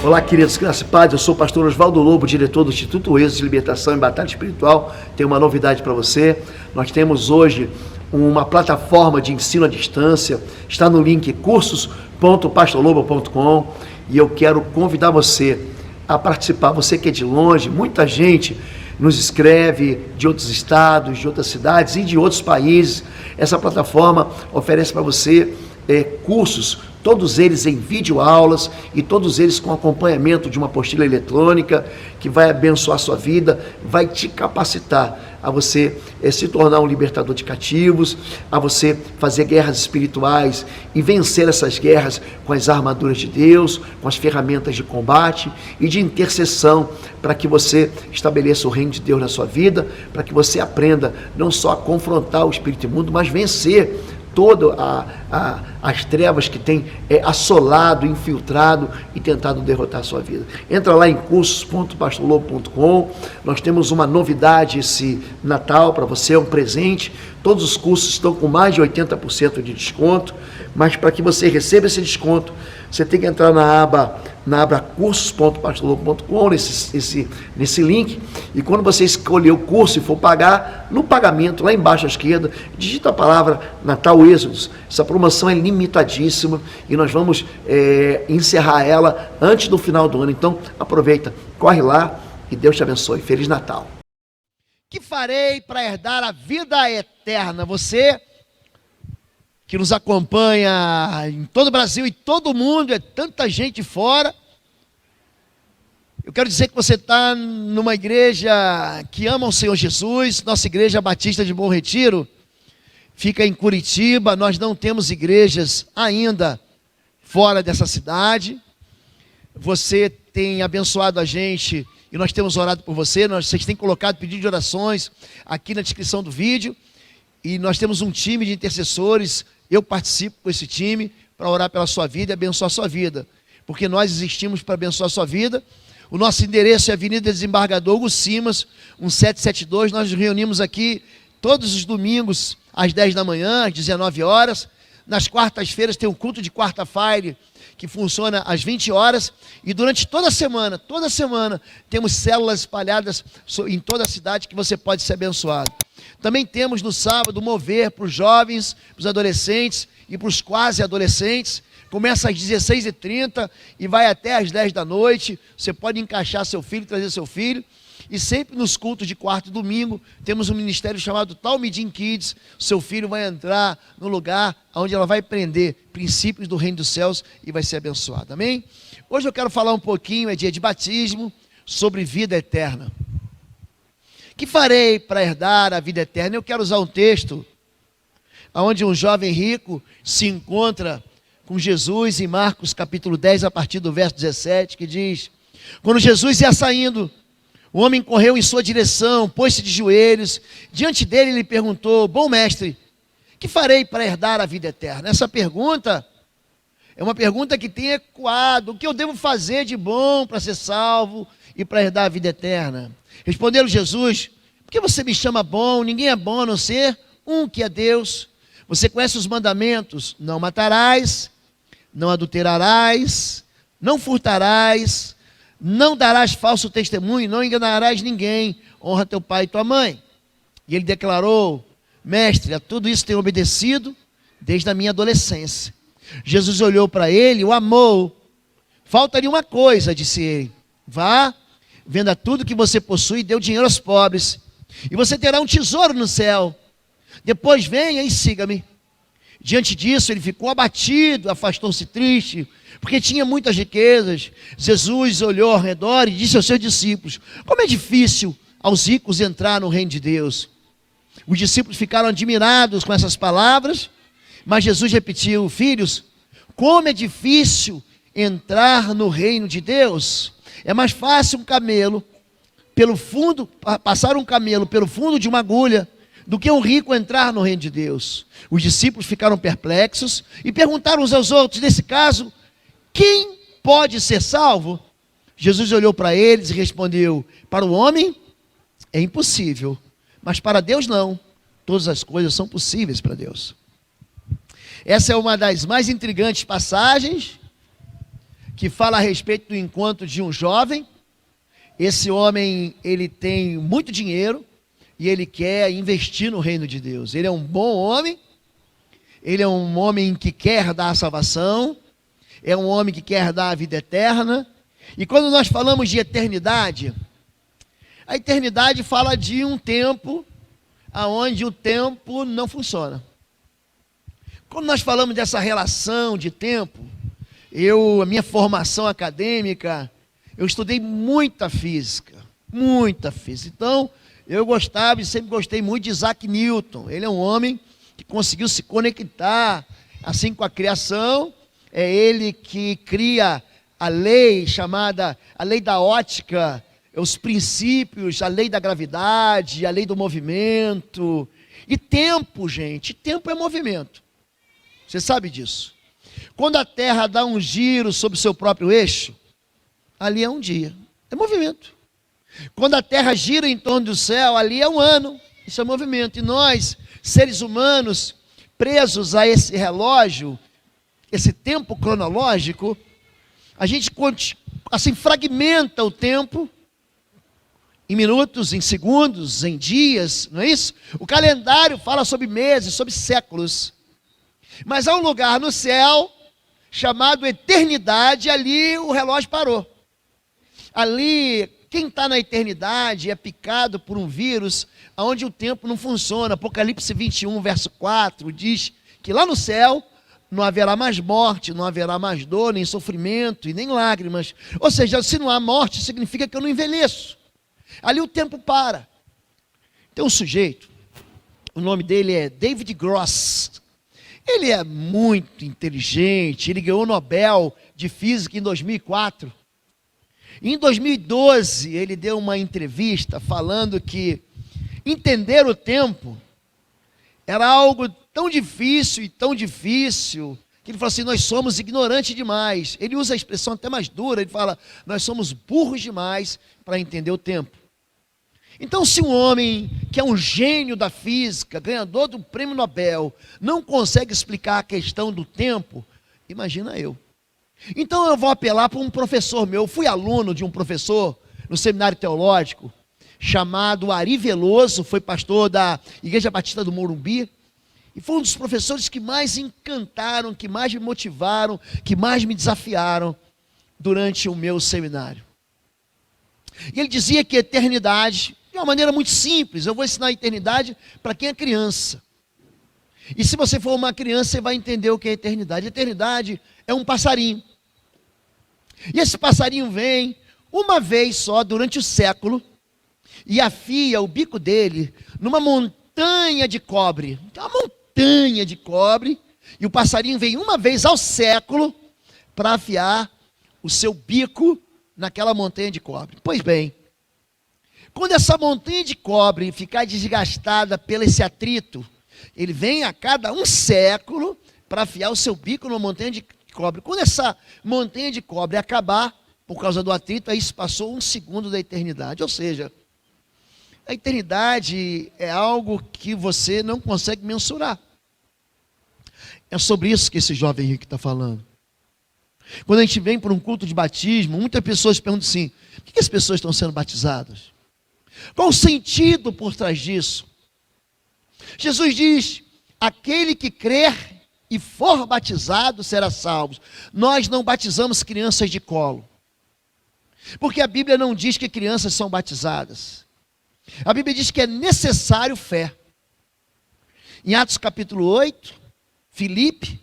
Olá, queridos, graças e paz. Eu sou o pastor Oswaldo Lobo, diretor do Instituto Êxodo de Libertação e Batalha Espiritual. Tenho uma novidade para você. Nós temos hoje uma plataforma de ensino à distância. Está no link cursos.pastorlobo.com e eu quero convidar você a participar. Você que é de longe, muita gente nos escreve de outros estados, de outras cidades e de outros países. Essa plataforma oferece para você cursos, todos eles em videoaulas e todos eles com acompanhamento de uma apostila eletrônica que vai abençoar a sua vida, vai te capacitar a você se tornar um libertador de cativos, a você fazer guerras espirituais e vencer essas guerras com as armaduras de Deus, com as ferramentas de combate e de intercessão, para que você estabeleça o reino de Deus na sua vida, para que você aprenda não só a confrontar o espírito imundo, mas vencer todas as trevas que tem assolado, infiltrado e tentado derrotar a sua vida. Entra lá em cursos.pastorlobo.com. Nós temos uma novidade esse Natal para você, é um presente. Todos os cursos estão com mais de 80% de desconto, mas para que você receba esse desconto, você tem que entrar na aba cursos.pastorlobo.com, nesse link, e quando você escolher o curso e for pagar, no pagamento, lá embaixo à esquerda, digita a palavra Natal Êxodos. Essa promoção é limitadíssima e nós vamos encerrar ela antes do final do ano. Então aproveita, corre lá e Deus te abençoe. Feliz Natal. Que farei para herdar a vida eterna? Você que nos acompanha em todo o Brasil e todo o mundo, é tanta gente fora. Eu quero dizer que você está numa igreja que ama o Senhor Jesus. Nossa igreja Batista de Bom Retiro fica em Curitiba. Nós não temos igrejas ainda fora dessa cidade. Você tem abençoado a gente e nós temos orado por você. Vocês têm colocado pedido de orações aqui na descrição do vídeo. E nós temos um time de intercessores. Eu participo com esse time para orar pela sua vida e abençoar a sua vida. Porque nós existimos para abençoar a sua vida. O nosso endereço é Avenida Desembargador Hugo Simas, 1772. Nós nos reunimos aqui todos os domingos às 10 da manhã, às 19 horas. Nas quartas-feiras tem um culto de quarta-feira que funciona às 20 horas. E durante toda a semana, temos células espalhadas em toda a cidade que você pode ser abençoado. Também temos no sábado mover para os jovens, para os adolescentes e para os quase adolescentes. Começa às 16h30 e vai até às 10 da noite. Você pode encaixar seu filho, trazer seu filho. E sempre nos cultos de quarto e domingo, temos um ministério chamado Talmidim Kids. Seu filho vai entrar no lugar onde ela vai aprender princípios do reino dos céus e vai ser abençoado. Amém? Hoje eu quero falar um pouquinho, é dia de batismo, sobre vida eterna. Que farei para herdar a vida eterna? Eu quero usar um texto onde um jovem rico se encontra com Jesus em Marcos capítulo 10, a partir do verso 17, que diz: quando Jesus ia saindo, o homem correu em sua direção, pôs-se de joelhos, diante dele lhe perguntou: bom mestre, que farei para herdar a vida eterna? Essa pergunta é uma pergunta que tem ecoado: o que eu devo fazer de bom para ser salvo e para herdar a vida eterna? Respondeu Jesus: por que você me chama bom? Ninguém é bom a não ser um, que é Deus. Você conhece os mandamentos: não matarás, não adulterarás, não furtarás, não darás falso testemunho, não enganarás ninguém, honra teu pai e tua mãe. E ele declarou: mestre, a tudo isso tenho obedecido desde a minha adolescência. Jesus olhou para ele, o amou. Falta-lhe uma coisa, disse ele: vá, venda tudo que você possui e dê o dinheiro aos pobres, e você terá um tesouro no céu. Depois venha e siga-me. Diante disso, ele ficou abatido, afastou-se triste, porque tinha muitas riquezas. Jesus olhou ao redor e disse aos seus discípulos: como é difícil aos ricos entrar no reino de Deus. Os discípulos ficaram admirados com essas palavras, mas Jesus repetiu: filhos, como é difícil entrar no reino de Deus. É mais fácil passar um camelo pelo fundo de uma agulha do que um rico entrar no reino de Deus. Os discípulos ficaram perplexos e perguntaram uns aos outros: nesse caso, quem pode ser salvo? Jesus olhou para eles e respondeu: para o homem é impossível, mas para Deus não. Todas as coisas são possíveis para Deus. Essa é uma das mais intrigantes passagens que fala a respeito do encontro de um jovem. Esse homem, ele tem muito dinheiro e ele quer investir no reino de Deus. Ele é um bom homem, ele é um homem que quer dar a salvação, é um homem que quer dar a vida eterna. E quando nós falamos de eternidade, a eternidade fala de um tempo aonde o tempo não funciona. Quando nós falamos dessa relação de tempo, a minha formação acadêmica, eu estudei muita física. Então, eu gostava e sempre gostei muito de Isaac Newton. Ele é um homem que conseguiu se conectar assim com a criação. É ele que cria a lei chamada a lei da ótica, os princípios, a lei da gravidade, a lei do movimento. E tempo, gente, tempo é movimento. Você sabe disso. Quando a Terra dá um giro sobre o seu próprio eixo, ali é um dia, é movimento. Quando a Terra gira em torno do céu, ali é um ano, isso é movimento. E nós, seres humanos, presos a esse relógio, esse tempo cronológico, a gente assim fragmenta o tempo em minutos, em segundos, em dias, não é isso? O calendário fala sobre meses, sobre séculos. Mas há um lugar no céu chamado eternidade, ali o relógio parou. Ali, quem está na eternidade é picado por um vírus onde o tempo não funciona. Apocalipse 21, verso 4, diz que lá no céu não haverá mais morte, não haverá mais dor, nem sofrimento e nem lágrimas. Ou seja, se não há morte, significa que eu não envelheço. Ali o tempo para. Tem um sujeito, o nome dele é David Gross. Ele é muito inteligente, ele ganhou o Nobel de Física em 2004. Em 2012, ele deu uma entrevista falando que entender o tempo era algo tão difícil, que ele falou assim, nós somos ignorantes demais. Ele usa a expressão até mais dura, ele fala, nós somos burros demais para entender o tempo. Então, se um homem que é um gênio da física, ganhador do prêmio Nobel, não consegue explicar a questão do tempo, imagina eu. Então eu vou apelar para um professor meu. Eu fui aluno de um professor no seminário teológico, chamado Ari Veloso, foi pastor da Igreja Batista do Morumbi, e foi um dos professores que mais encantaram, que mais me motivaram, que mais me desafiaram durante o meu seminário. E ele dizia que a eternidade, de uma maneira muito simples, eu vou ensinar a eternidade para quem é criança. E se você for uma criança, você vai entender o que é eternidade. A eternidade é um passarinho. E esse passarinho vem uma vez só durante o século e afia o bico dele numa montanha de cobre. Então, uma montanha de cobre, e o passarinho vem uma vez ao século para afiar o seu bico naquela montanha de cobre. Pois bem, quando essa montanha de cobre ficar desgastada pelo esse atrito, ele vem a cada um século para afiar o seu bico numa montanha de cobre. Quando essa montanha de cobre acabar, por causa do atrito, aí se passou um segundo da eternidade. Ou seja, a eternidade é algo que você não consegue mensurar. É sobre isso que esse jovem Henrique está falando. Quando a gente vem para um culto de batismo, muitas pessoas perguntam assim, por que as pessoas estão sendo batizadas? Qual o sentido por trás disso? Jesus diz, aquele que crer e for batizado será salvo. Nós não batizamos crianças de colo, porque a Bíblia não diz que crianças são batizadas. A Bíblia diz que é necessário fé. Em Atos capítulo 8, Filipe,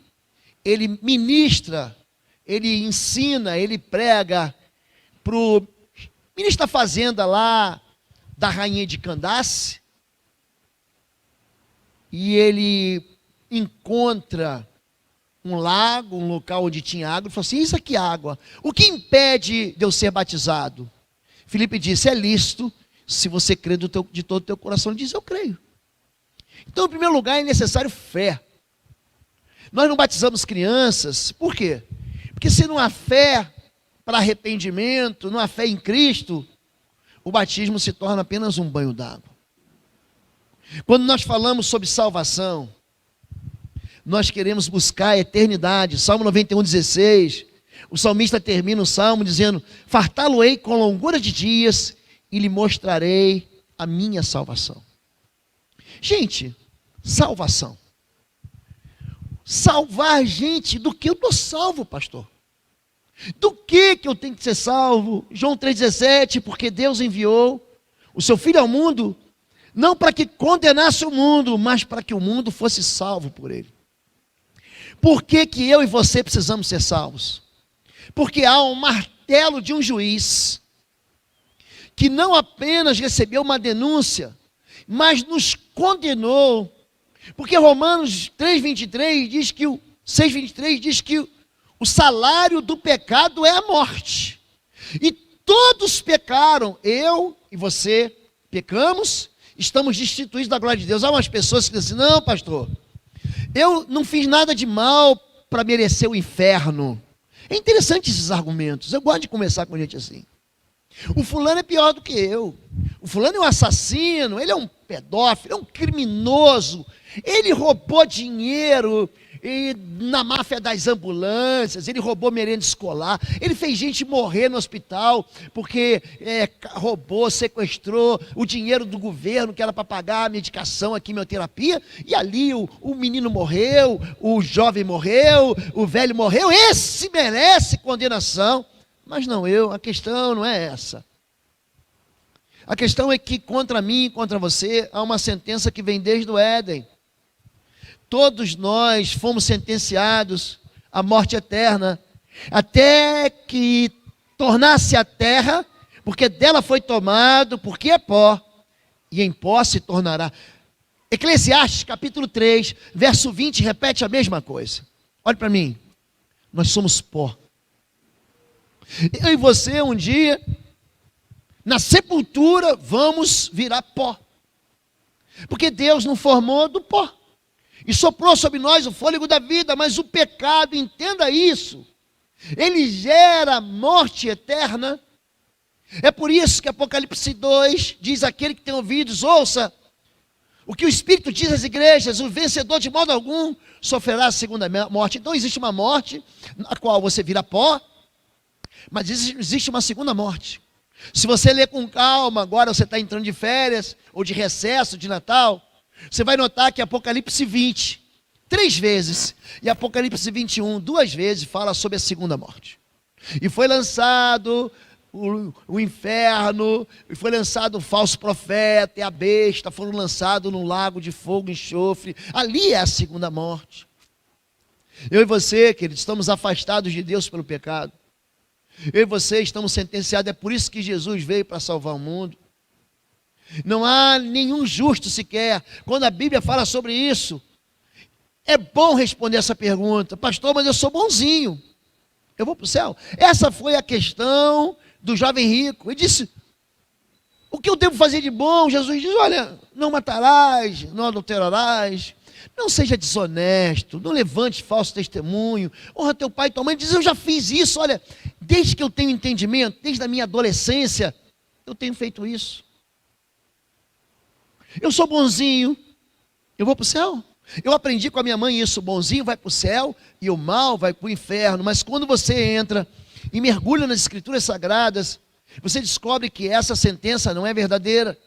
ele ministra, ele ensina, ele prega para o ministro da fazenda lá, da rainha de Candace, e ele encontra um lago, um local onde tinha água, e falou assim, isso aqui é água, o que impede de eu ser batizado? Filipe disse, é lícito, se você crê de todo o teu coração. Ele diz, eu creio. Então, em primeiro lugar, é necessário fé. Nós não batizamos crianças, por quê? Porque se não há fé para arrependimento, não há fé em Cristo, o batismo se torna apenas um banho d'água. Quando nós falamos sobre salvação, nós queremos buscar a eternidade. Salmo 91, 16, O salmista termina o salmo dizendo: fartá-lo-ei com longura de dias e lhe mostrarei a minha salvação. Gente, salvação. Salvar gente do que eu estou salvo, pastor? Do que eu tenho que ser salvo? João 3,17, porque Deus enviou o seu Filho ao mundo, não para que condenasse o mundo, mas para que o mundo fosse salvo por ele. Por que eu e você precisamos ser salvos? Porque há um martelo de um juiz, que não apenas recebeu uma denúncia, mas nos condenou. Porque Romanos 3,23 diz que 6,23 diz que o salário do pecado é a morte. E todos pecaram, eu e você pecamos, estamos destituídos da glória de Deus. Há umas pessoas que dizem assim: não, pastor, eu não fiz nada de mal para merecer o inferno. É interessante esses argumentos, eu gosto de conversar com gente assim. O fulano é pior do que eu. O fulano é um assassino, ele é um pedófilo, é um criminoso. Ele roubou dinheiro na máfia das ambulâncias, ele roubou merenda escolar, ele fez gente morrer no hospital porque roubou, sequestrou o dinheiro do governo que era para pagar a medicação, a quimioterapia, e ali o menino morreu, o jovem morreu, o velho morreu. Esse merece condenação. Mas não a questão não é essa. A questão é que contra mim e contra você há uma sentença que vem desde o Éden. Todos nós fomos sentenciados à morte eterna, até que tornasse a terra, porque dela foi tomado, porque é pó, e em pó se tornará. Eclesiastes capítulo 3, verso 20, repete a mesma coisa. Olhe para mim, nós somos pó. Eu e você um dia, na sepultura, vamos virar pó. Porque Deus nos formou do pó. E soprou sobre nós o fôlego da vida, mas o pecado, entenda isso, ele gera morte eterna. É por isso que Apocalipse 2 diz: aquele que tem ouvidos, ouça o que o Espírito diz às igrejas, o vencedor de modo algum sofrerá a segunda morte. Então existe uma morte, na qual você vira pó, mas existe uma segunda morte. Se você ler com calma, agora você está entrando de férias, ou de recesso, de Natal, você vai notar que Apocalipse 20, 3 vezes, e Apocalipse 21, 2 vezes, fala sobre a segunda morte. E foi lançado o inferno, e foi lançado o falso profeta, e a besta foram lançados no lago de fogo e enxofre. Ali é a segunda morte. Eu e você, queridos, estamos afastados de Deus pelo pecado. Eu e você estamos sentenciados, é por isso que Jesus veio para salvar o mundo. Não há nenhum justo sequer. Quando a Bíblia fala sobre isso, é bom responder essa pergunta: pastor, mas eu sou bonzinho, eu vou para o céu? Essa foi a questão do jovem rico. Ele disse: o que eu devo fazer de bom? Jesus diz: olha, não matarás, não adulterarás, não seja desonesto, não levante falso testemunho, honra teu pai e tua mãe. Ele diz: eu já fiz isso, olha, desde que eu tenho entendimento, desde a minha adolescência, eu tenho feito isso. Eu sou bonzinho, eu vou para o céu. Eu aprendi com a minha mãe isso: o bonzinho vai para o céu e o mal vai para o inferno. Mas quando você entra e mergulha nas escrituras sagradas, você descobre que essa sentença não é verdadeira.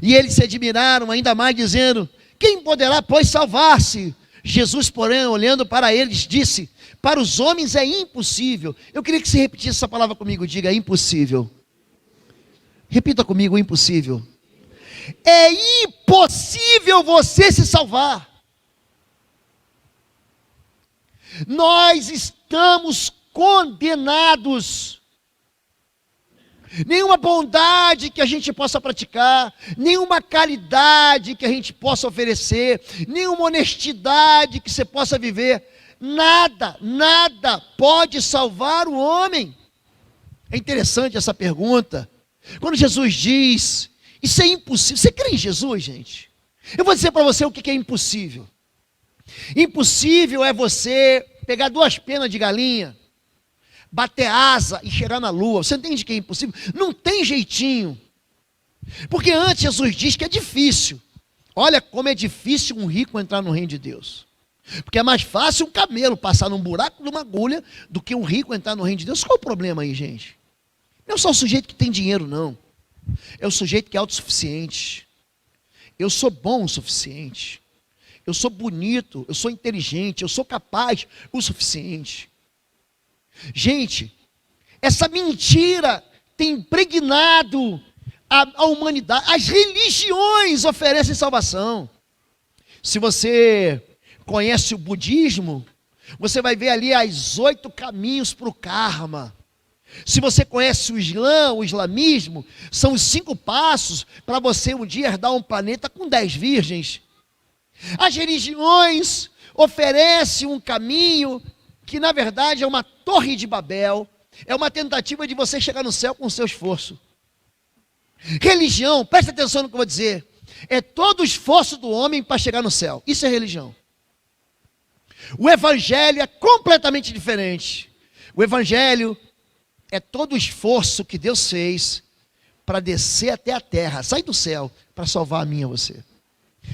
E eles se admiraram ainda mais, dizendo: quem poderá, pois, salvar-se? Jesus, porém, olhando para eles, disse: para os homens é impossível. Eu queria que você repetisse essa palavra comigo. Diga: impossível. Repita comigo: impossível. É impossível você se salvar. Nós estamos condenados. Nenhuma bondade que a gente possa praticar, nenhuma caridade que a gente possa oferecer, nenhuma honestidade que você possa viver, nada pode salvar o homem. É interessante essa pergunta. Quando Jesus diz: isso é impossível. Você crê em Jesus, gente? Eu vou dizer para você o que é impossível. Impossível é você pegar 2 penas de galinha, bater asa e chegar na lua. Você entende que é impossível? Não tem jeitinho. Porque antes Jesus diz que é difícil. Olha como é difícil um rico entrar no reino de Deus. Porque é mais fácil um camelo passar num buraco de uma agulha do que um rico entrar no reino de Deus. Qual é o problema aí, gente? Não é só o sujeito que tem dinheiro, não. É o sujeito que é autossuficiente. Eu sou bom o suficiente. Eu sou bonito, eu sou inteligente, eu sou capaz o suficiente. Gente, essa mentira tem impregnado a humanidade. As religiões oferecem salvação. Se você conhece o budismo, você vai ver ali os 8 caminhos para o karma. Se você conhece o Islã, o islamismo, são os 5 passos para você um dia herdar um planeta com 10 virgens. As religiões oferecem um caminho que na verdade é uma torre de Babel, é uma tentativa de você chegar no céu com o seu esforço. Religião, presta atenção no que eu vou dizer, é todo o esforço do homem para chegar no céu. Isso é religião. O evangelho é completamente diferente. O evangelho é todo o esforço que Deus fez para descer até a terra, sair do céu, para salvar a mim e a você.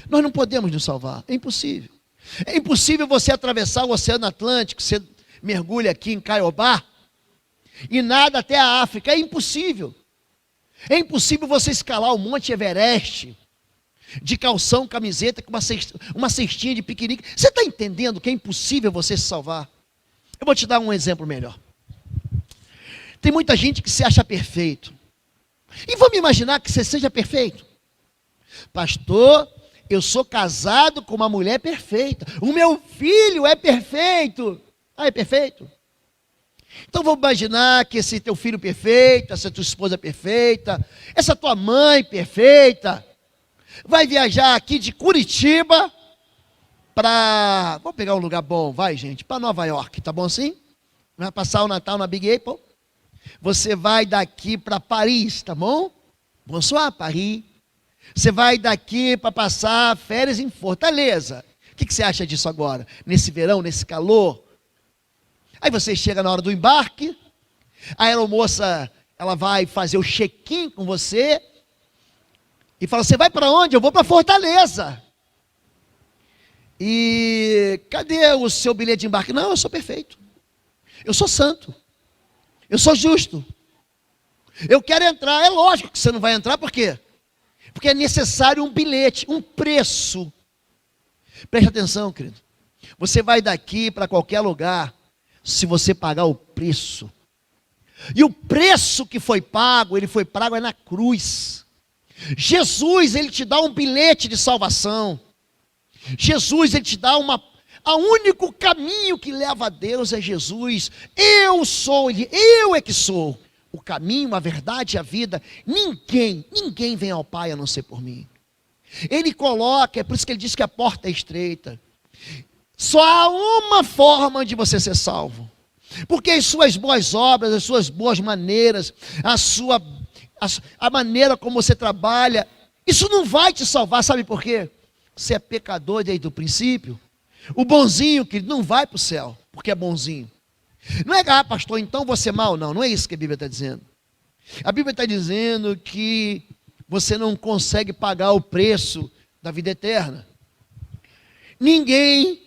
Nós não podemos nos salvar, é impossível. É impossível você atravessar o Oceano Atlântico, você mergulha aqui em Caiobá e nada até a África, é impossível. É impossível você escalar o Monte Everest de calção, camiseta, com uma cestinha de piquenique. Você está entendendo que é impossível você se salvar? Eu vou te dar um exemplo melhor. Tem muita gente que se acha perfeito. E vamos imaginar que você seja perfeito. Pastor, eu sou casado com uma mulher perfeita. O meu filho é perfeito. Ah, é perfeito? Então vamos imaginar que esse teu filho perfeito, essa tua esposa perfeita, essa tua mãe perfeita, vai viajar aqui de Curitiba para... Vamos pegar um lugar bom, vai gente, para Nova York, tá bom assim? Vai passar o Natal na Big Apple. Você vai daqui para Paris, tá bom? Bonsoir, Paris. Você vai daqui para passar férias em Fortaleza. O que você acha disso agora? Nesse verão, nesse calor? Aí você chega na hora do embarque, a aeromoça, ela vai fazer o check-in com você e fala, você vai para onde? Eu vou para Fortaleza. E cadê o seu bilhete de embarque? Não, eu sou perfeito. Eu sou santo. Eu sou justo. Eu quero entrar. É lógico que você não vai entrar, por quê? Porque é necessário um bilhete, um preço. Preste atenção, querido. Você vai daqui para qualquer lugar, se você pagar o preço. E o preço que foi pago, ele foi pago é na cruz. Jesus, ele te dá um bilhete de salvação. Jesus, ele te dá o único caminho que leva a Deus é Jesus. Eu sou, eu é que sou o caminho, a verdade e a vida. Ninguém vem ao Pai a não ser por mim. Ele coloca, é por isso que ele diz que a porta é estreita. Só há uma forma de você ser salvo. Porque as suas boas obras, as suas boas maneiras, a maneira como você trabalha, isso não vai te salvar, sabe por quê? Você é pecador desde o princípio. O bonzinho, que não vai para o céu, porque é bonzinho. Não é, pastor, então você é mau. Não é isso que a Bíblia está dizendo. A Bíblia está dizendo que você não consegue pagar o preço da vida eterna. Ninguém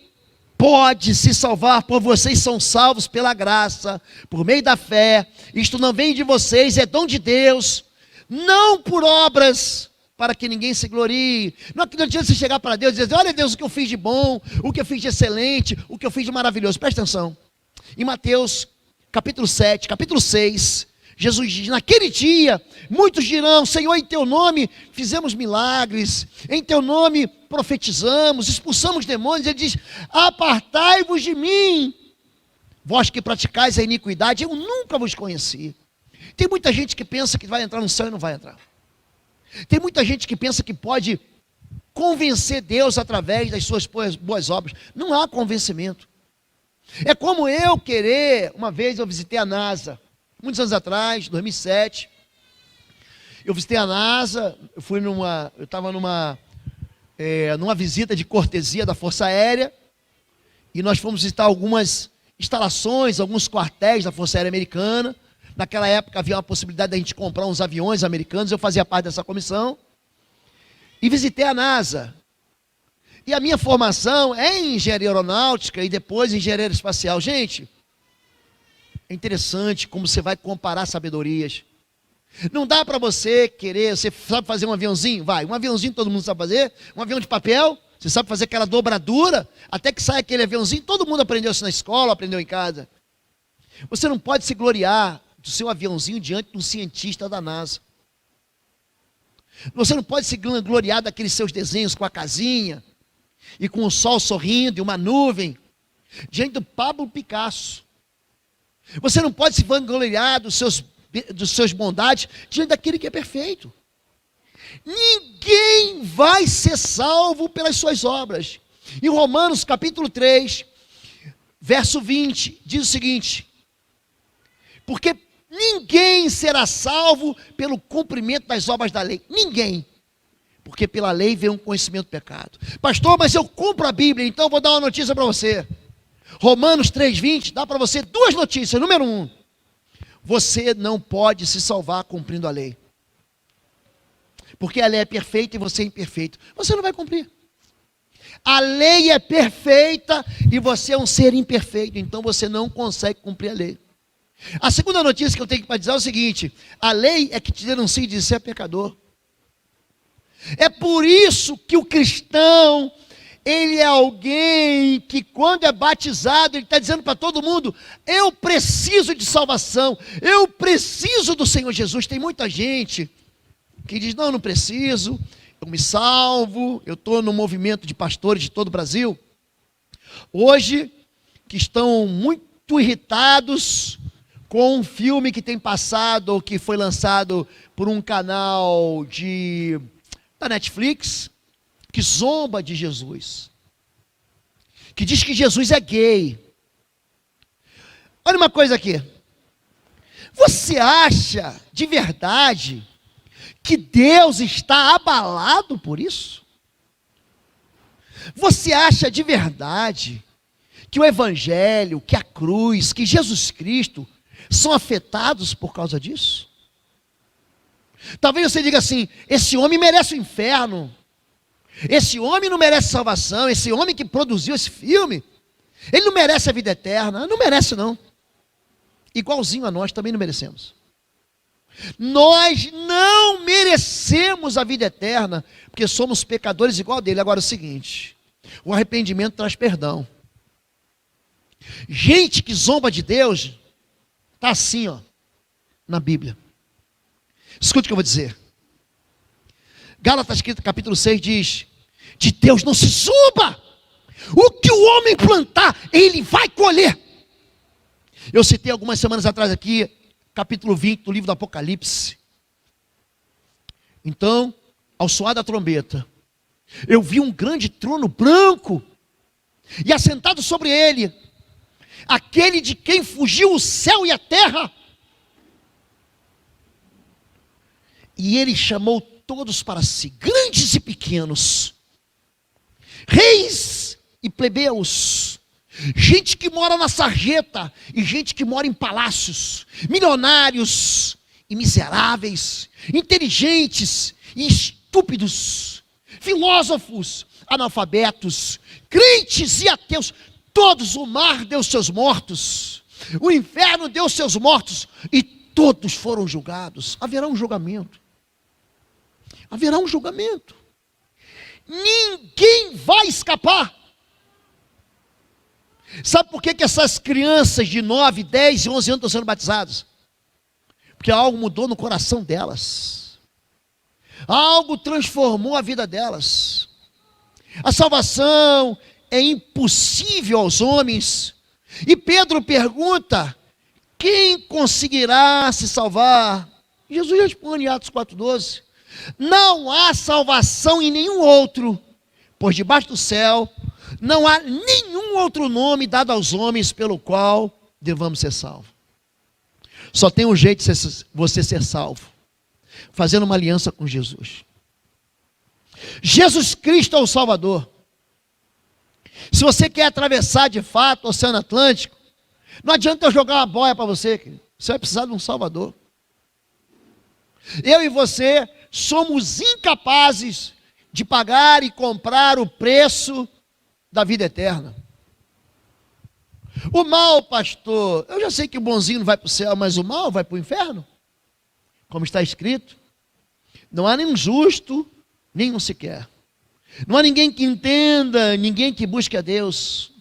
pode se salvar, por vocês são salvos pela graça, por meio da fé. Isto não vem de vocês, é dom de Deus, não por obras, para que ninguém se glorie. Não adianta você chegar para Deus e dizer, olha Deus, o que eu fiz de bom, o que eu fiz de excelente, o que eu fiz de maravilhoso. Presta atenção. Em Mateus, capítulo 7, capítulo 6, Jesus diz, naquele dia, muitos dirão, Senhor, em teu nome fizemos milagres, em teu nome profetizamos, expulsamos demônios. Ele diz, apartai-vos de mim, vós que praticais a iniquidade, eu nunca vos conheci. Tem muita gente que pensa que vai entrar no céu e não vai entrar. Tem muita gente que pensa que pode convencer Deus através das suas boas obras. Não há convencimento. É como eu querer, uma vez eu visitei a NASA, muitos anos atrás, 2007, eu visitei a NASA, eu estava numa visita de cortesia da Força Aérea, e nós fomos visitar algumas instalações, alguns quartéis da Força Aérea Americana. Naquela época havia uma possibilidade de a gente comprar uns aviões americanos, eu fazia parte dessa comissão, e visitei a NASA. E a minha formação é em engenharia aeronáutica e depois em engenharia espacial. Gente, é interessante como você vai comparar sabedorias. Não dá para você querer, você sabe fazer um aviãozinho? Vai, um aviãozinho todo mundo sabe fazer, um avião de papel, você sabe fazer aquela dobradura, até que sai aquele aviãozinho, todo mundo aprendeu isso na escola, aprendeu em casa. Você não pode se gloriar do seu aviãozinho diante de um cientista da NASA. Você não pode se gloriar daqueles seus desenhos com a casinha, e com o sol sorrindo, e uma nuvem, diante do Pablo Picasso. Você não pode se vangloriar dos seus bondades, diante daquele que é perfeito. Ninguém vai ser salvo pelas suas obras. Em Romanos capítulo 3, verso 20, diz o seguinte: porque ninguém será salvo pelo cumprimento das obras da lei. Ninguém. Porque pela lei vem um conhecimento do pecado. Pastor, mas eu cumpro a Bíblia, então eu vou dar uma notícia para você. Romanos 3,20 dá para você duas notícias. Número 1, você não pode se salvar cumprindo a lei. Porque a lei é perfeita e você é imperfeito. Você não vai cumprir. A lei é perfeita e você é um ser imperfeito, então você não consegue cumprir a lei. A segunda notícia que eu tenho para dizer é o seguinte: a lei é que te denuncia de ser pecador. É por isso que o cristão, ele é alguém que quando é batizado, ele está dizendo para todo mundo: eu preciso de salvação, eu preciso do Senhor Jesus. Tem muita gente que diz: não preciso, eu me salvo, eu estou no movimento de pastores de todo o Brasil, hoje, que estão muito irritados com um filme que tem passado, ou que foi lançado por um canal da Netflix, que zomba de Jesus, que diz que Jesus é gay. Olha uma coisa aqui, você acha de verdade que Deus está abalado por isso? Você acha de verdade que o Evangelho, que a cruz, que Jesus Cristo são afetados por causa disso? Talvez você diga assim: esse homem merece o inferno, esse homem não merece salvação, esse homem que produziu esse filme, ele não merece a vida eterna. Não merece não, igualzinho a nós também não merecemos. Nós não merecemos a vida eterna, porque somos pecadores igual a dele. Agora é o seguinte: o arrependimento traz perdão. Gente que zomba de Deus está assim, ó, na Bíblia. Escute o que eu vou dizer. Gálatas capítulo 6 diz: de Deus não se zomba, o que o homem plantar, ele vai colher. Eu citei algumas semanas atrás aqui, capítulo 20 do livro do Apocalipse. Então, ao soar da trombeta, eu vi um grande trono branco, e assentado sobre ele, aquele de quem fugiu o céu e a terra. E ele chamou todos para si, grandes e pequenos, reis e plebeus, gente que mora na sarjeta e gente que mora em palácios, milionários e miseráveis, inteligentes e estúpidos, filósofos, analfabetos, crentes e ateus. Todos, o mar deu seus mortos, o inferno deu seus mortos, e todos foram julgados. Haverá um julgamento. Haverá um julgamento. Ninguém vai escapar. Sabe por que essas crianças de 9, 10 e 11 anos estão sendo batizadas? Porque algo mudou no coração delas. Algo transformou a vida delas. A salvação é impossível aos homens. E Pedro pergunta: quem conseguirá se salvar? Jesus responde em Atos 4,12: não há salvação em nenhum outro, pois debaixo do céu não há nenhum outro nome dado aos homens pelo qual devamos ser salvos. Só tem um jeito de você ser salvo: fazendo uma aliança com Jesus. Jesus Cristo é o Salvador. Se você quer atravessar de fato o Oceano Atlântico, não adianta eu jogar uma boia para você, você vai precisar de um Salvador. Eu e você somos incapazes de pagar e comprar o preço da vida eterna. O mal, pastor, eu já sei que o bonzinho não vai para o céu, mas o mal vai para o inferno. Como está escrito, não há nenhum justo, nenhum sequer. Não há ninguém que entenda, ninguém que busque a Deus.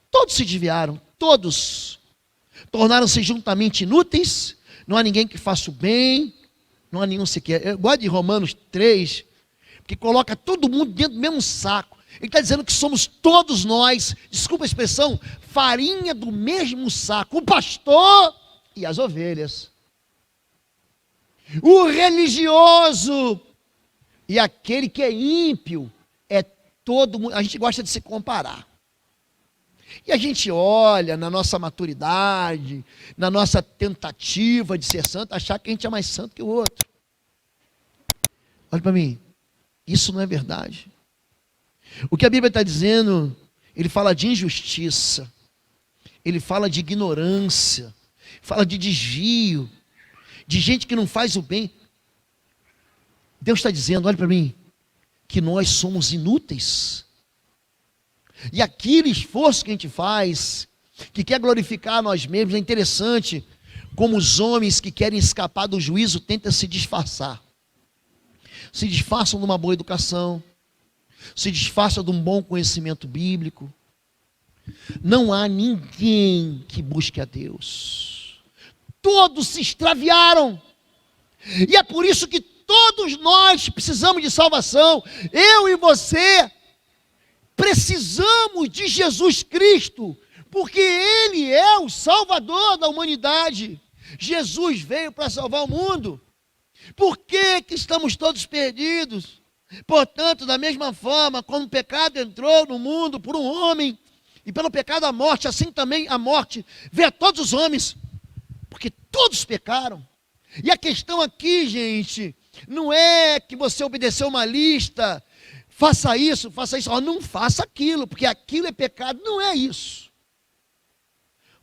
Todos se desviaram, todos tornaram-se juntamente inúteis. Não há ninguém que faça o bem, não há nenhum sequer. Eu gosto de Romanos 3, que coloca todo mundo dentro do mesmo saco. Ele está dizendo que somos todos nós, desculpa a expressão, farinha do mesmo saco, o pastor e as ovelhas. O religioso e aquele que é ímpio, é todo mundo. A gente gosta de se comparar. E a gente olha na nossa maturidade, na nossa tentativa de ser santo, achar que a gente é mais santo que o outro. Olha para mim, isso não é verdade. O que a Bíblia está dizendo, ele fala de injustiça, ele fala de ignorância, fala de desvio, de gente que não faz o bem. Deus está dizendo, olha para mim, que nós somos inúteis. E aquele esforço que a gente faz, que quer glorificar a nós mesmos, é interessante como os homens que querem escapar do juízo tentam se disfarçar. Se disfarçam de uma boa educação, se disfarçam de um bom conhecimento bíblico. Não há ninguém que busque a Deus. Todos se extraviaram. E é por isso que todos nós precisamos de salvação. Eu e você precisamos de Jesus Cristo, porque Ele é o Salvador da humanidade. Jesus veio para salvar o mundo. Por que que estamos todos perdidos? Portanto, da mesma forma, como o pecado entrou no mundo por um homem, e pelo pecado a morte, assim também a morte veio a todos os homens, porque todos pecaram. E a questão aqui, gente, não é que você obedeceu uma lista, faça isso, ó, não faça aquilo, porque aquilo é pecado. Não é isso.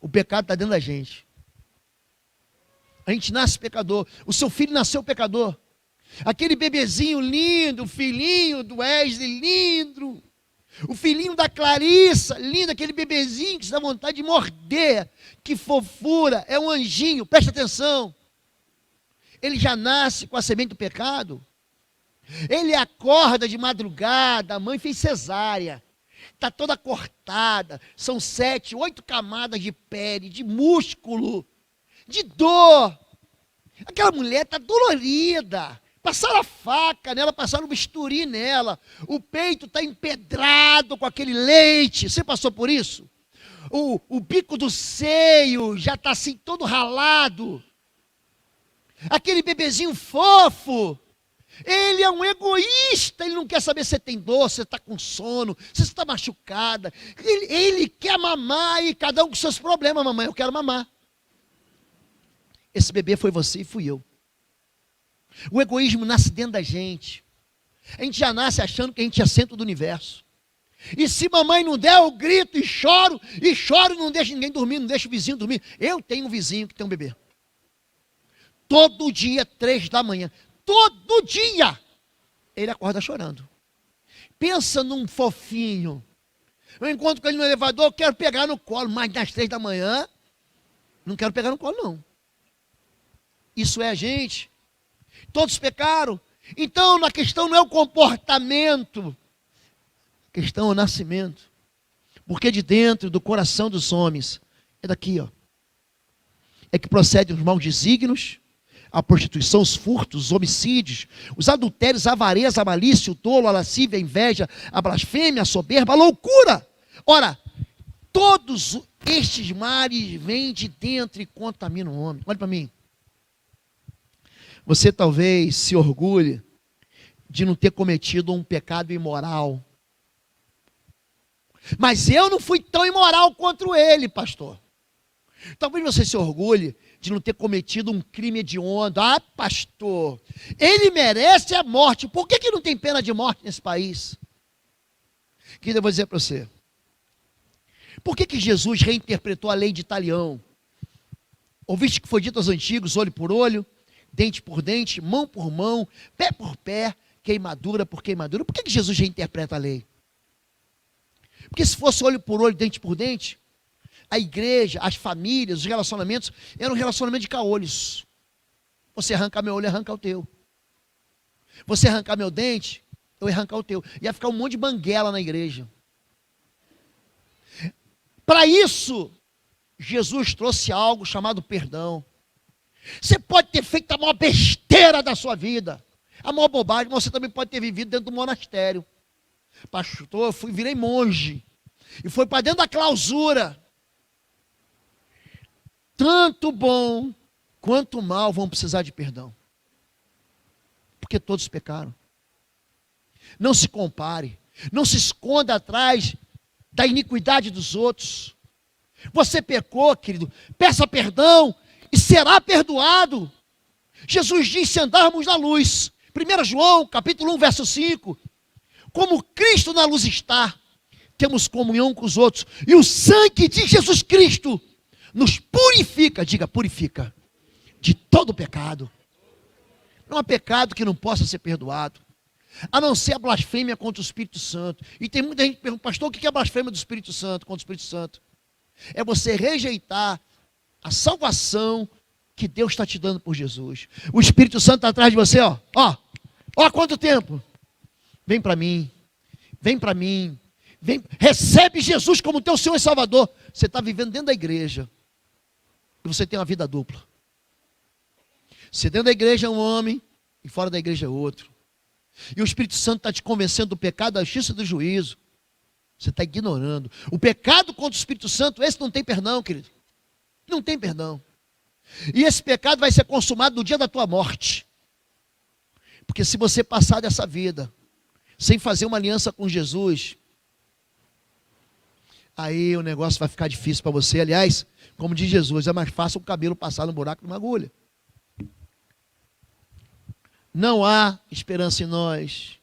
O pecado está dentro da gente. A gente nasce pecador. O seu filho nasceu pecador. Aquele bebezinho lindo, o filhinho do Wesley, lindo. O filhinho da Clarissa, lindo, aquele bebezinho que se dá vontade de morder. Que fofura, é um anjinho, presta atenção. Ele já nasce com a semente do pecado. Ele acorda de madrugada, a mãe fez cesárea. Está toda cortada, são 7, 8 camadas de pele, de músculo, de dor. Aquela mulher está dolorida. Passaram a faca nela, passaram o bisturi nela. O peito está empedrado com aquele leite. Você passou por isso? O bico do seio já está assim todo ralado. Aquele bebezinho fofo, ele é um egoísta, ele não quer saber se você tem dor, se você está com sono, se você está machucada. Ele quer mamar e cada um com seus problemas, mamãe, eu quero mamar. Esse bebê foi você e fui eu. O egoísmo nasce dentro da gente. A gente já nasce achando que a gente é centro do universo. E se mamãe não der, eu grito e choro, e não deixo ninguém dormir, não deixo o vizinho dormir. Eu tenho um vizinho que tem um bebê. Todo dia, 3 da manhã. Todo dia. Ele acorda chorando. Pensa num fofinho. Eu encontro com ele no elevador, eu quero pegar no colo, mas nas 3 da manhã, não quero pegar no colo, não. Isso é a gente. Todos pecaram. Então, a questão não é o comportamento. A questão é o nascimento. Porque de dentro do coração dos homens, é daqui, ó. É que procedem os maus desígnios, a prostituição, os furtos, os homicídios, os adultérios, a avareza, a malícia, o dolo, a lascívia, a inveja, a blasfêmia, a soberba, a loucura. Ora, todos estes males vêm de dentro e contaminam o homem. Olha para mim. Você talvez se orgulhe de não ter cometido um pecado imoral. Mas eu não fui tão imoral quanto ele, pastor. Talvez você se orgulhe de não ter cometido um crime hediondo. Ah, pastor, ele merece a morte. Por que não tem pena de morte nesse país? Querido, eu vou dizer para você. Por que Jesus reinterpretou a lei de Italião? Ouviste que foi dito aos antigos, olho por olho, dente por dente, mão por mão, pé por pé, queimadura por queimadura. Por que Jesus reinterpreta a lei? Porque se fosse olho por olho, dente por dente, a igreja, as famílias, os relacionamentos, eram um relacionamento de caolhos. Você arrancar meu olho, arrancar o teu. Você arrancar meu dente, eu ia arrancar o teu. Ia ficar um monte de banguela na igreja. Para isso, Jesus trouxe algo chamado perdão. Você pode ter feito a maior besteira da sua vida, a maior bobagem, mas você também pode ter vivido dentro do monastério. Pastor, eu virei monge, e foi para dentro da clausura. Tanto bom quanto mal vão precisar de perdão. Porque todos pecaram. Não se compare, não se esconda atrás da iniquidade dos outros. Você pecou, querido, peça perdão e será perdoado. Jesus disse: se andarmos na luz. 1 João, capítulo 1, verso 5. Como Cristo na luz está, temos comunhão com os outros. E o sangue de Jesus Cristo nos purifica, diga purifica, de todo pecado. Não há pecado que não possa ser perdoado, a não ser a blasfêmia contra o Espírito Santo. E tem muita gente que pergunta: pastor, o que é a blasfêmia do Espírito Santo, contra o Espírito Santo? É você rejeitar a salvação que Deus está te dando por Jesus. O Espírito Santo está atrás de você, ó há quanto tempo? Vem para mim, vem, recebe Jesus como teu Senhor e Salvador. Você está vivendo dentro da igreja, e você tem uma vida dupla. Você dentro da igreja é um homem, e fora da igreja é outro. E o Espírito Santo está te convencendo do pecado, da justiça e do juízo. Você está ignorando. O pecado contra o Espírito Santo, esse não tem perdão, querido. Não tem perdão. E esse pecado vai ser consumado no dia da tua morte. Porque se você passar dessa vida sem fazer uma aliança com Jesus, aí o negócio vai ficar difícil para você. Aliás, como diz Jesus, é mais fácil o cabelo passar no buraco de uma agulha. Não há esperança em nós.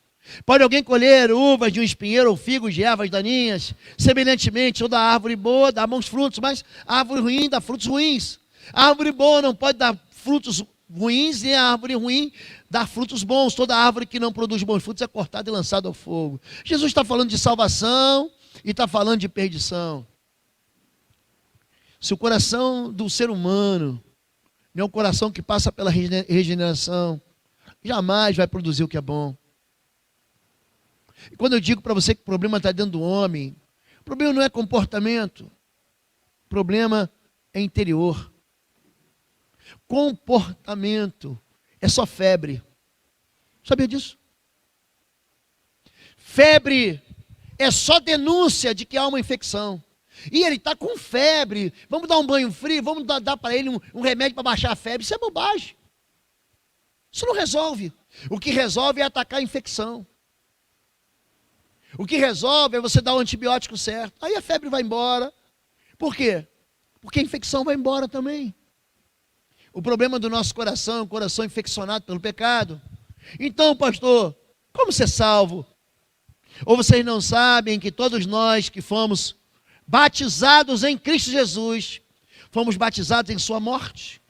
Pode alguém colher uvas de um espinheiro ou figos de ervas daninhas? Semelhantemente, toda árvore boa dá bons frutos, mas a árvore ruim dá frutos ruins. A árvore boa não pode dar frutos ruins, e a árvore ruim dá frutos bons. Toda árvore que não produz bons frutos é cortada e lançada ao fogo. Jesus está falando de salvação e está falando de perdição. Se o coração do ser humano não é um coração que passa pela regeneração, jamais vai produzir o que é bom. E quando eu digo para você que o problema está dentro do homem, o problema não é comportamento, o problema é interior. Comportamento é só febre. Sabia disso? Febre é só denúncia de que há uma infecção. E ele está com febre, vamos dar um banho frio, vamos dar para ele um remédio para baixar a febre. Isso é bobagem. Isso não resolve. O que resolve é atacar a infecção. O que resolve é você dar o antibiótico certo. Aí a febre vai embora. Por quê? Porque a infecção vai embora também. O problema do nosso coração é um coração infeccionado pelo pecado. Então, pastor, como ser salvo? Ou vocês não sabem que todos nós que fomos batizados em Cristo Jesus, fomos batizados em sua morte?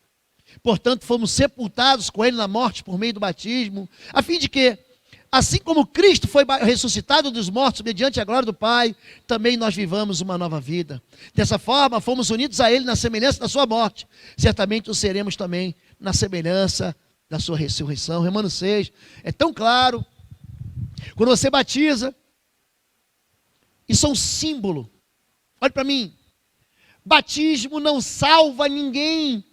Portanto, fomos sepultados com ele na morte por meio do batismo, a fim de que, assim como Cristo foi ressuscitado dos mortos mediante a glória do Pai, também nós vivamos uma nova vida. Dessa forma, fomos unidos a ele na semelhança da sua morte. Certamente o seremos também na semelhança da sua ressurreição. Romanos 6, é tão claro. Quando você batiza, isso é um símbolo. Olha para mim. Batismo não salva ninguém.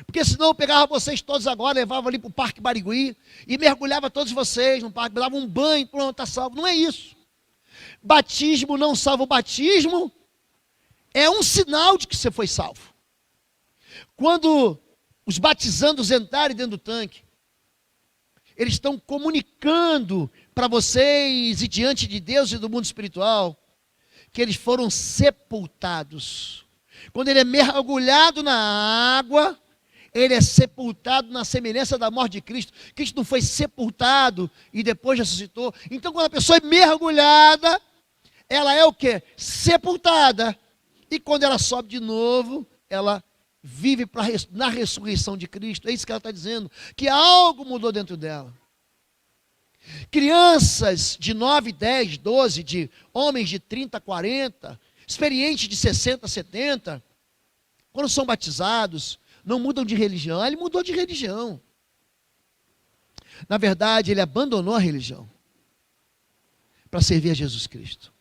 Porque senão eu pegava vocês todos agora, levava ali para o Parque Barigui e mergulhava todos vocês no parque, dava um banho, pronto, está salvo. Não é isso. Batismo não salva. O batismo é um sinal de que você foi salvo. Quando os batizandos entrarem dentro do tanque, eles estão comunicando para vocês e diante de Deus e do mundo espiritual que eles foram sepultados. Quando ele é mergulhado na água, ele é sepultado na semelhança da morte de Cristo. Cristo não foi sepultado e depois ressuscitou. Então, quando a pessoa é mergulhada, ela é o quê? Sepultada. E quando ela sobe de novo, ela vive na ressurreição de Cristo. É isso que ela está dizendo, que algo mudou dentro dela. Crianças de 9, 10, 12, de homens de 30, 40, experientes de 60, 70, quando são batizados, não mudam de religião. Ele mudou de religião. Na verdade, ele abandonou a religião para servir a Jesus Cristo.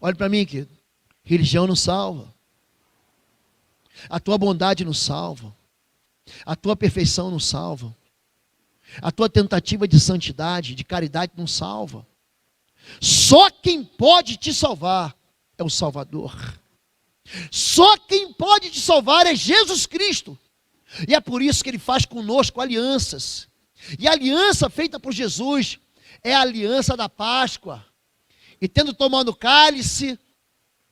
Olhe para mim, querido. Religião não salva. A tua bondade não salva. A tua perfeição não salva. A tua tentativa de santidade, de caridade não salva. Só quem pode te salvar é o Salvador. Só quem pode te salvar é Jesus Cristo. E é por isso que ele faz conosco alianças. E a aliança feita por Jesus é a aliança da Páscoa. E tendo tomado o cálice,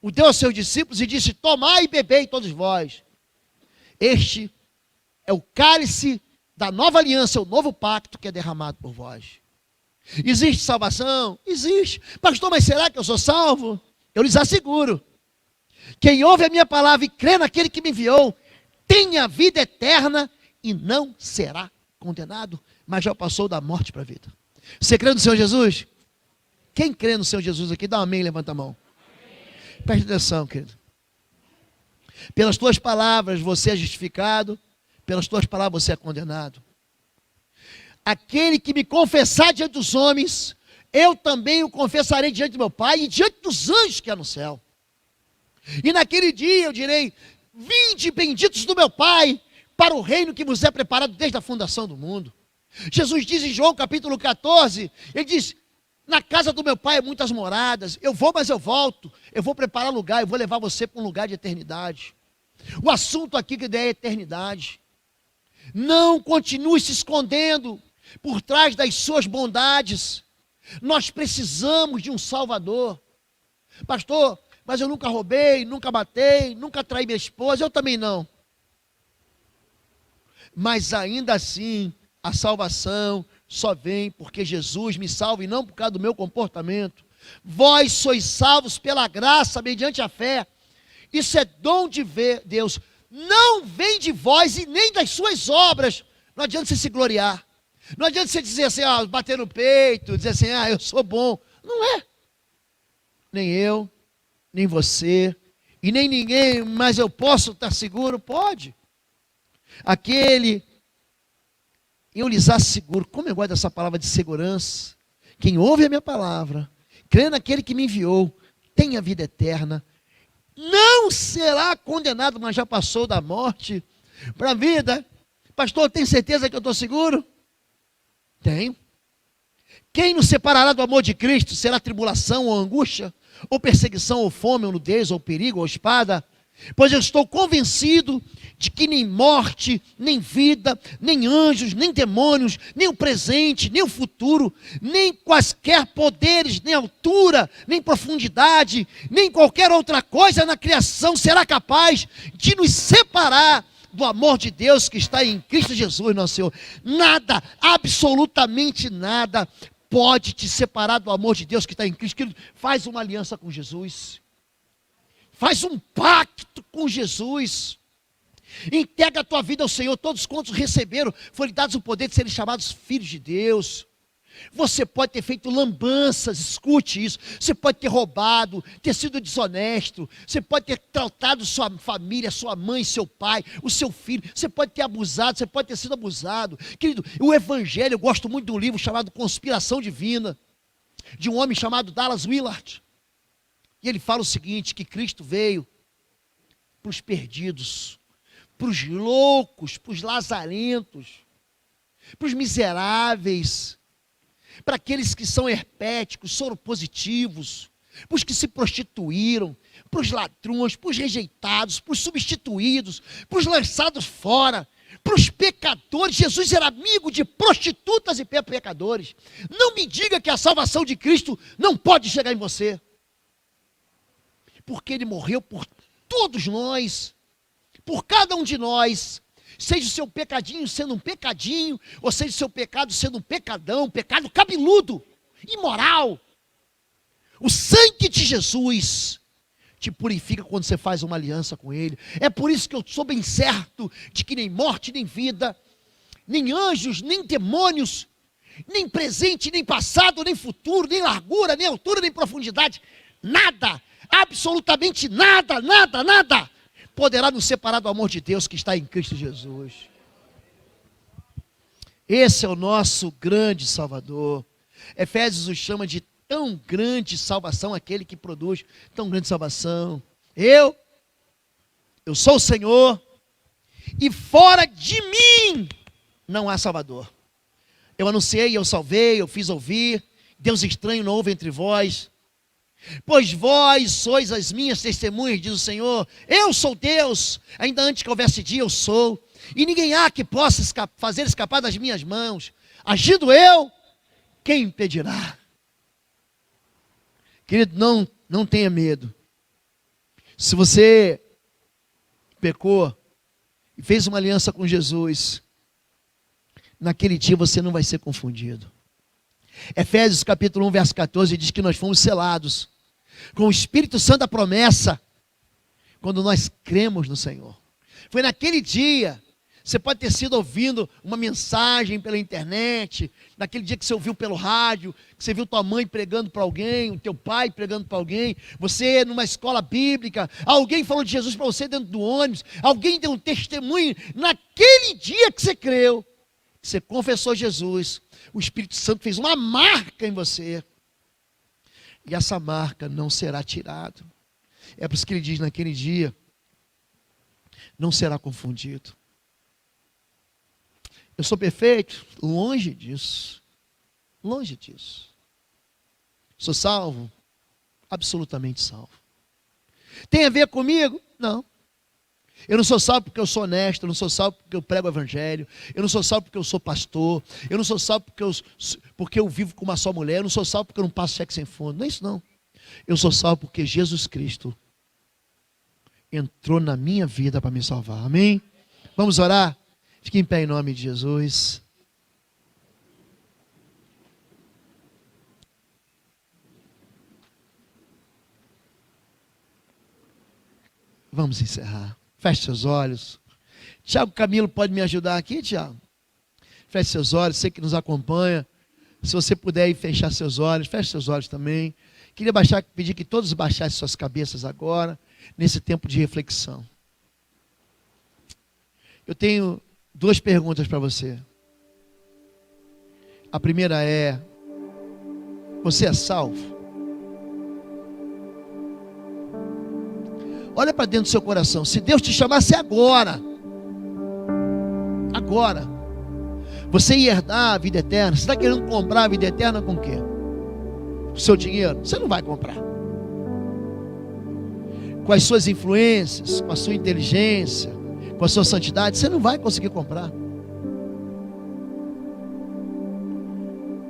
o deu aos seus discípulos e disse: tomai e bebei todos vós. Este é o cálice da nova aliança, o novo pacto que é derramado por vós. Existe salvação? Existe. Pastor, mas será que eu sou salvo? Eu lhes asseguro. Quem ouve a minha palavra e crê naquele que me enviou, tem a vida eterna e não será condenado, mas já passou da morte para a vida. Você crê no Senhor Jesus? Quem crê no Senhor Jesus aqui, dá um amém, levanta a mão. Preste atenção, querido. Pelas tuas palavras você é justificado, pelas tuas palavras você é condenado. Aquele que me confessar diante dos homens, eu também o confessarei diante do meu Pai e diante dos anjos que há no céu. E naquele dia eu direi: vinde benditos do meu Pai, para o reino que vos é preparado desde a fundação do mundo. Jesus diz em João capítulo 14, ele diz: na casa do meu Pai há muitas moradas, eu vou, mas eu volto, eu vou preparar lugar, eu vou levar você para um lugar de eternidade. O assunto aqui que é a eternidade. Não continue se escondendo por trás das suas bondades. Nós precisamos de um Salvador. Pastor, mas eu nunca roubei, nunca matei, nunca traí minha esposa, eu também não. Mas ainda assim, a salvação só vem porque Jesus me salva e não por causa do meu comportamento. Vós sois salvos pela graça, mediante a fé. Isso é dom de Deus. Não vem de vós e nem das suas obras. Não adianta você se gloriar. Não adianta você dizer assim, bater no peito, dizer assim, eu sou bom. Não é. Nem eu, nem você, e nem ninguém, mas eu posso estar seguro? Pode. Eu lhes asseguro, como eu gosto dessa palavra de segurança, quem ouve a minha palavra, crê naquele que me enviou, tem a vida eterna, não será condenado, mas já passou da morte para a vida. Pastor, tem certeza que eu estou seguro? Tenho. Quem nos separará do amor de Cristo? Será tribulação ou angústia? Ou perseguição, ou fome, ou nudez, ou perigo, ou espada? Pois eu estou convencido de que nem morte, nem vida, nem anjos, nem demônios, nem o presente, nem o futuro, nem quaisquer poderes, nem altura, nem profundidade, nem qualquer outra coisa na criação será capaz de nos separar do amor de Deus que está em Cristo Jesus, nosso Senhor. Nada, absolutamente nada, pode te separar do amor de Deus que está em Cristo. Querido, faz uma aliança com Jesus. Faz um pacto com Jesus. Entrega a tua vida ao Senhor. Todos quantos receberam, foram dados o poder de serem chamados filhos de Deus. Você pode ter feito lambanças, escute isso. Você pode ter roubado, ter sido desonesto. Você pode ter tratado sua família, sua mãe, seu pai, o seu filho. Você pode ter abusado, você pode ter sido abusado. Querido, o Evangelho, eu gosto muito de um livro chamado Conspiração Divina, de um homem chamado Dallas Willard. E ele fala o seguinte, que Cristo veio para os perdidos, para os loucos, para os lazarentos, para os miseráveis, para aqueles que são herpéticos, soropositivos, para os que se prostituíram, para os ladrões, para os rejeitados, para os substituídos, para os lançados fora, para os pecadores. Jesus era amigo de prostitutas e pecadores. Não me diga que a salvação de Cristo não pode chegar em você. Porque Ele morreu por todos nós, por cada um de nós, seja o seu pecadinho sendo um pecadinho, ou seja o seu pecado sendo um pecadão, um pecado cabeludo, imoral. O sangue de Jesus te purifica quando você faz uma aliança com Ele. É por isso que eu sou bem certo de que nem morte, nem vida, nem anjos, nem demônios, nem presente, nem passado, nem futuro, nem largura, nem altura, nem profundidade, nada, absolutamente nada, nada, nada, poderá nos separar do amor de Deus que está em Cristo Jesus. Esse é o nosso grande Salvador. Efésios o chama de tão grande salvação, aquele que produz tão grande salvação. Eu sou o Senhor, e fora de mim não há Salvador. Eu anunciei, eu salvei, eu fiz ouvir, Deus estranho não houve entre vós. Pois vós sois as minhas testemunhas, diz o Senhor. Eu sou Deus, ainda antes que houvesse dia eu sou. E ninguém há que possa fazer escapar das minhas mãos. Agindo eu, quem impedirá? Querido, não tenha medo. Se você pecou e fez uma aliança com Jesus, naquele dia você não vai ser confundido. Efésios capítulo 1, verso 14 diz que nós fomos selados com o Espírito Santo da promessa quando nós cremos no Senhor. Foi naquele dia. Você pode ter sido ouvindo uma mensagem pela internet, naquele dia que você ouviu pelo rádio, que você viu tua mãe pregando para alguém, o teu pai pregando para alguém, você numa escola bíblica, alguém falou de Jesus para você dentro do ônibus, alguém deu um testemunho. Naquele dia que você creu, que você confessou Jesus, o Espírito Santo fez uma marca em você, e essa marca não será tirada. É por isso que ele diz naquele dia, não será confundido. Eu sou perfeito? Longe disso. Longe disso. Sou salvo? Absolutamente salvo. Tem a ver comigo? Não. Eu não sou salvo porque eu sou honesto, eu não sou salvo porque eu prego o evangelho, eu não sou salvo porque eu sou pastor, eu não sou salvo porque eu vivo com uma só mulher, eu não sou salvo porque eu não passo cheque sem fundo. Não é isso não. Eu sou salvo porque Jesus Cristo entrou na minha vida para me salvar. Amém? Vamos orar? Fique em pé em nome de Jesus. Vamos encerrar. Feche seus olhos. Tiago Camilo pode me ajudar aqui, Tiago? Feche seus olhos, você que nos acompanha. Se você puder ir fechar seus olhos, feche seus olhos também. Queria pedir que todos baixassem suas cabeças agora, nesse tempo de reflexão. Eu tenho duas perguntas para você. A primeira é: você é salvo? Olha para dentro do seu coração. Se Deus te chamasse agora, você ia herdar a vida eterna. Você está querendo comprar a vida eterna com o quê? Com o seu dinheiro? Você não vai comprar. Com as suas influências, com a sua inteligência, com a sua santidade, você não vai conseguir comprar.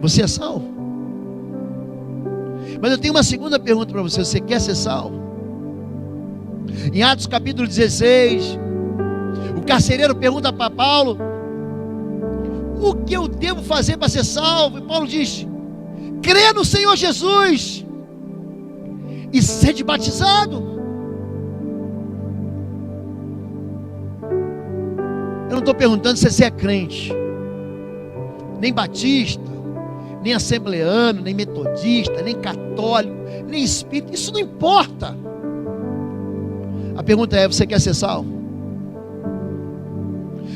Você é salvo? Mas eu tenho uma segunda pergunta para você. Você quer ser salvo? Em Atos capítulo 16, o carcereiro pergunta para Paulo: o que eu devo fazer para ser salvo? E Paulo diz: crê no Senhor Jesus e sede batizado. Eu não estou perguntando se você é crente, nem batista, nem assembleano, nem metodista, nem católico, nem espírita. Isso não importa. A pergunta é: você quer ser salvo?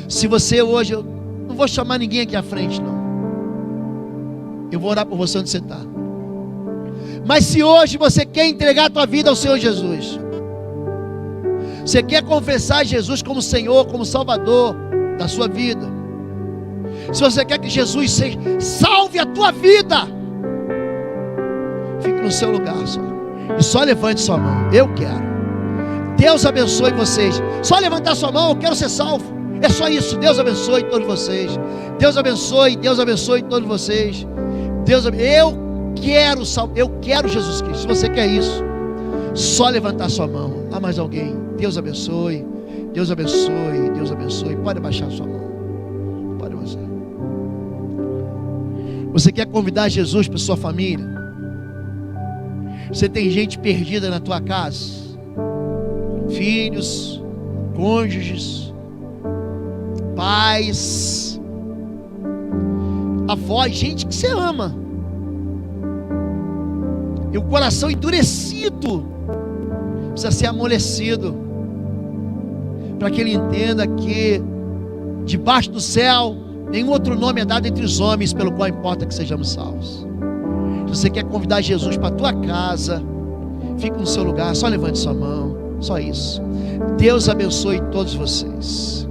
Se você hoje, eu não vou chamar ninguém aqui à frente não, eu vou orar por você onde você está. Mas se hoje você quer entregar a tua vida ao Senhor Jesus, você quer confessar Jesus como Senhor, como Salvador da sua vida, se você quer que Jesus salve a tua vida, fique no seu lugar só, e só levante sua mão. Eu quero. Deus abençoe vocês. Só levantar sua mão: eu quero ser salvo. É só isso. Deus abençoe todos vocês. Deus abençoe todos vocês. Eu quero Jesus Cristo. Se você quer isso, só levantar sua mão. Há mais alguém? Deus abençoe. Deus abençoe. Deus abençoe. Pode abaixar sua mão. Pode abaixar. Você quer convidar Jesus para sua família? Você tem gente perdida na tua casa? Filhos, cônjuges, pais. avós, gente que você ama. E o coração endurecido precisa ser amolecido, para que ele entenda que debaixo do céu nenhum outro nome é dado entre os homens pelo qual importa que sejamos salvos. Se você quer convidar Jesus para a tua casa, fique no seu lugar, só levante sua mão, só isso. Deus abençoe todos vocês.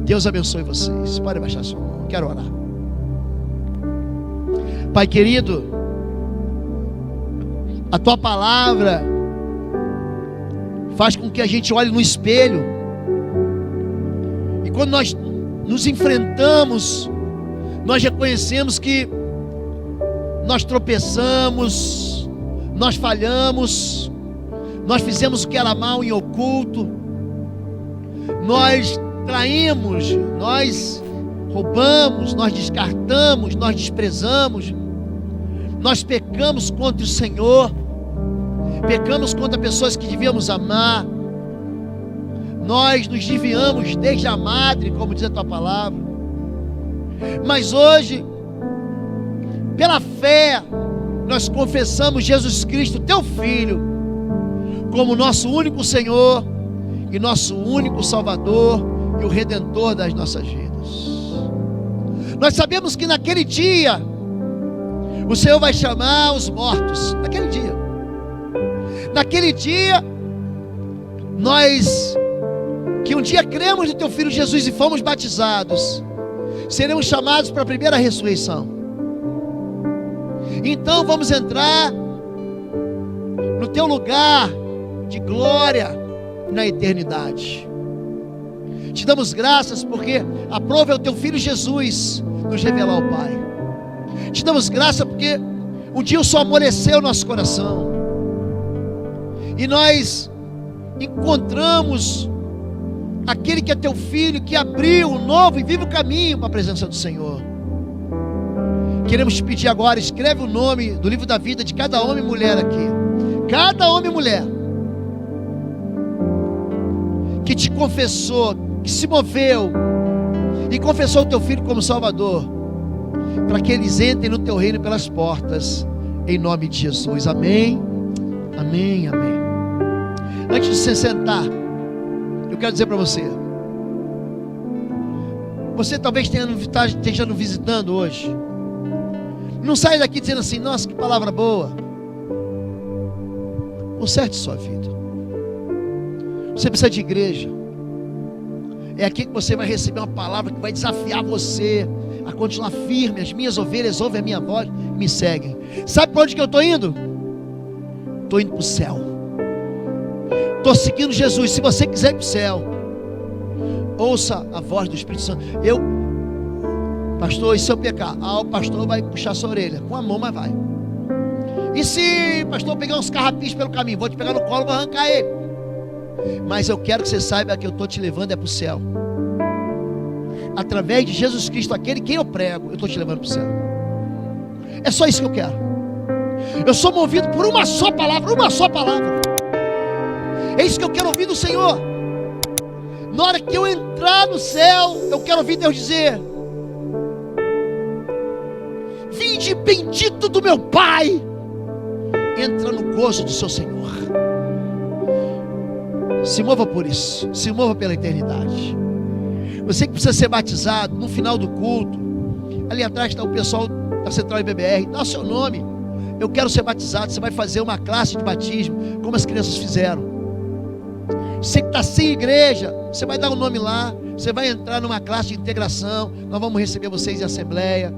Deus abençoe vocês. Pode baixar sua mão, quero orar. Pai querido, a tua palavra faz com que a gente olhe no espelho, e quando nós nos enfrentamos, nós reconhecemos que nós tropeçamos, nós falhamos, nós fizemos o que era mal em oculto, nós traímos, nós roubamos, nós descartamos, nós desprezamos, nós pecamos contra o Senhor, pecamos contra pessoas que devíamos amar, nós nos desviamos desde a madre, como diz a tua palavra. Mas hoje, pela fé, nós confessamos Jesus Cristo, teu Filho, como nosso único Senhor e nosso único Salvador e o Redentor das nossas vidas. Nós sabemos que naquele dia o Senhor vai chamar os mortos. Naquele dia nós, que um dia cremos no teu Filho Jesus e fomos batizados, seremos chamados para a primeira ressurreição. Então vamos entrar no teu lugar de glória na eternidade. Te damos graças porque aprove o teu Filho Jesus nos revelar ao Pai. Te damos graças porque um dia o Senhor amoleceu o nosso coração, e nós encontramos aquele que é teu Filho, que abriu um novo e vivo caminho para a presença do Senhor. Queremos te pedir agora, escreve o nome do livro da vida de cada homem e mulher aqui, cada homem e mulher que te confessou, que se moveu e confessou o teu Filho como Salvador, para que eles entrem no teu reino pelas portas, em nome de Jesus. Amém, amém, amém. Antes de você sentar, eu quero dizer para você, você talvez esteja nos visitando hoje, não saia daqui dizendo assim: nossa, que palavra boa. Conserte sua vida. Você precisa de igreja. É aqui que você vai receber uma palavra que vai desafiar você a continuar firme. As minhas ovelhas ouvem a minha voz e me seguem. Sabe para onde que eu estou indo? Estou indo para o céu. Estou seguindo Jesus. Se você quiser ir para o céu, ouça a voz do Espírito Santo. Pastor, e se eu pecar? O pastor vai puxar sua orelha com a mão, mas vai. E se, pastor, pegar uns carrapis pelo caminho? Vou te pegar no colo e vou arrancar ele. Mas eu quero que você saiba que eu estou te levando para o céu. Através de Jesus Cristo, aquele quem eu prego, eu estou te levando para o céu. É só isso que eu quero. Eu sou movido por uma só palavra, uma só palavra. É isso que eu quero ouvir do Senhor. Na hora que eu entrar no céu, eu quero ouvir Deus dizer: vinde bendito do meu Pai, entra no gozo do seu Senhor. Se mova por isso, se mova pela eternidade. Você que precisa ser batizado, no final do culto, ali atrás está o pessoal da Central IBBR, dá o seu nome. Eu quero ser batizado. Você vai fazer uma classe de batismo, como as crianças fizeram. Você que está sem igreja, você vai dar o nome lá, você vai entrar numa classe de integração. Nós vamos receber vocês em assembleia,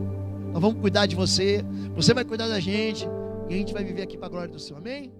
nós vamos cuidar de você, você vai cuidar da gente, e a gente vai viver aqui para a glória do Senhor. Amém?